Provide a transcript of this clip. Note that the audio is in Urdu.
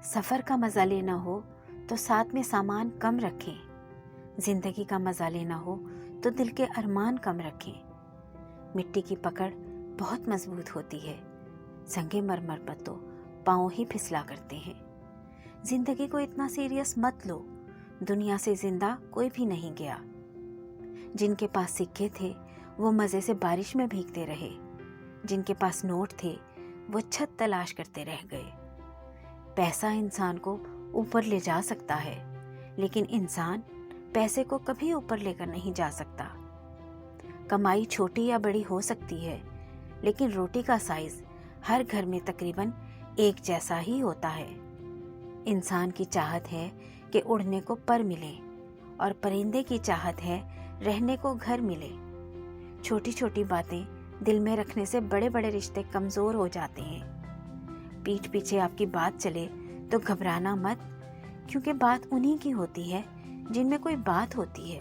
سفر کا مزہ لینا ہو تو ساتھ میں سامان کم رکھیں. زندگی کا مزہ لینا ہو تو دل کے ارمان کم رکھیں. مٹی کی پکڑ بہت مضبوط ہوتی ہے، سنگ مرمر پر تو پاؤں ہی پھسلا کرتے ہیں. زندگی کو اتنا سیریس مت لو، دنیا سے زندہ کوئی بھی نہیں گیا. جن کے پاس سکے تھے وہ مزے سے بارش میں بھیگتے رہے، جن کے پاس نوٹ تھے وہ چھت تلاش کرتے رہ گئے. پیسہ انسان کو اوپر لے جا سکتا ہے، لیکن انسان پیسے کو کبھی اوپر لے کر نہیں جا سکتا. کمائی چھوٹی یا بڑی ہو سکتی ہے، لیکن روٹی کا سائز ہر گھر میں تقریباً ایک جیسا ہی ہوتا ہے. انسان کی چاہت ہے کہ اڑنے کو پر ملے، اور پرندے کی چاہت ہے رہنے کو گھر ملے. چھوٹی چھوٹی باتیں دل میں رکھنے سے بڑے بڑے رشتے کمزور ہو جاتے ہیں. پیٹھ پیچھے آپ کی بات چلے تو گھبرانا مت، کیونکہ بات انہی کی ہوتی ہے جن میں کوئی بات ہوتی ہے.